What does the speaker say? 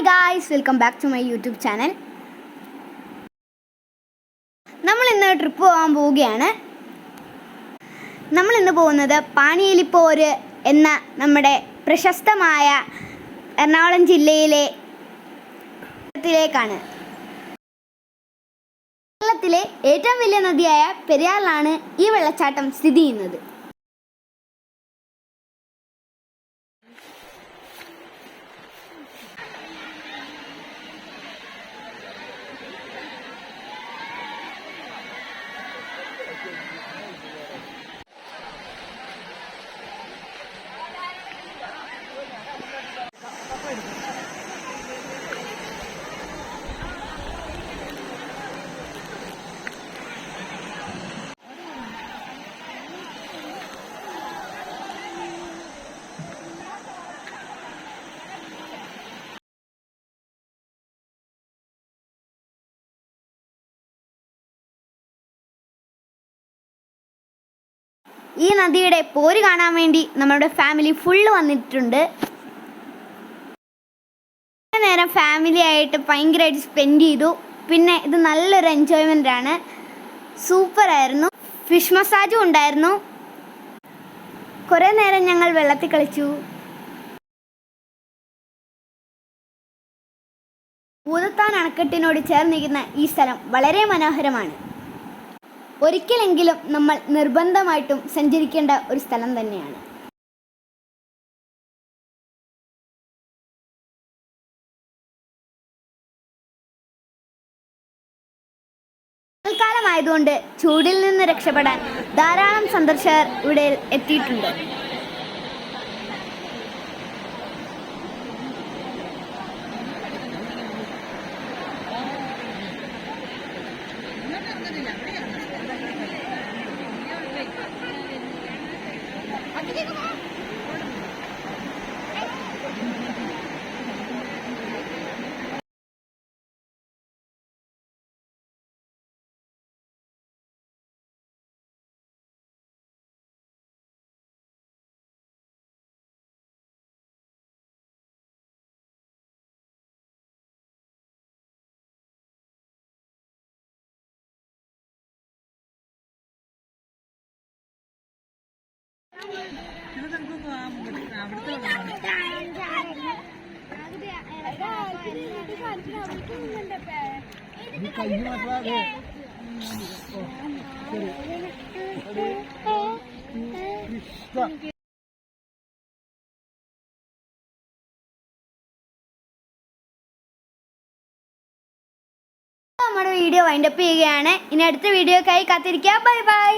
Hi guys, welcome back to my YouTube channel. നമ്മളിന്ന് trip പോകാൻ പോവുകയാണ്. നമ്മളിന്ന് പോകുന്നത് പാണിയേലിപ്പോര് എന്ന നമ്മുടെ പ്രശസ്തമായ എറണാകുളം ജില്ലയിലെ ത്തിലേക്കാണ്. കേരളത്തിലെ ഏറ്റവും വലിയ നദിയായ പെരിയാറിലാണ് ഈ വെള്ളച്ചാട്ടം സ്ഥിതി ചെയ്യുന്നത്. ഈ നദിയുടെ പോര് കാണാൻ വേണ്ടി നമ്മുടെ ഫാമിലി ഫുള്ള് വന്നിട്ടുണ്ട്. നേരം ഫാമിലി ആയിട്ട് ഭയങ്കരമായിട്ട് സ്പെൻഡ് ചെയ്തു. പിന്നെ ഇത് നല്ലൊരു എൻജോയ്മെൻ്റ് ആണ്. സൂപ്പറായിരുന്നു. ഫിഷ് മസാജും ഉണ്ടായിരുന്നു. കുറേ നേരം ഞങ്ങൾ വെള്ളത്തിൽ കളിച്ചു. ഭൂതത്താൻ അണക്കെട്ടിനോട് ചേർന്നിരിക്കുന്ന ഈ സ്ഥലം വളരെ മനോഹരമാണ്. ഒരിക്കലെങ്കിലും നമ്മൾ നിർബന്ധമായിട്ടും സഞ്ചരിക്കേണ്ട ഒരു സ്ഥലം തന്നെയാണ്. വേനൽക്കാലമായതുകൊണ്ട് ചൂടിൽ നിന്ന് രക്ഷപ്പെടാൻ ധാരാളം സന്ദർശകർ ഇവിടെ എത്തിയിട്ടുണ്ട്. നമ്മുടെ വീഡിയോ വൈൻഡപ്പ് ചെയ്യുകയാണ്. ഇനി അടുത്ത വീഡിയോക്കായി കാത്തിരിക്കുക. Bye bye.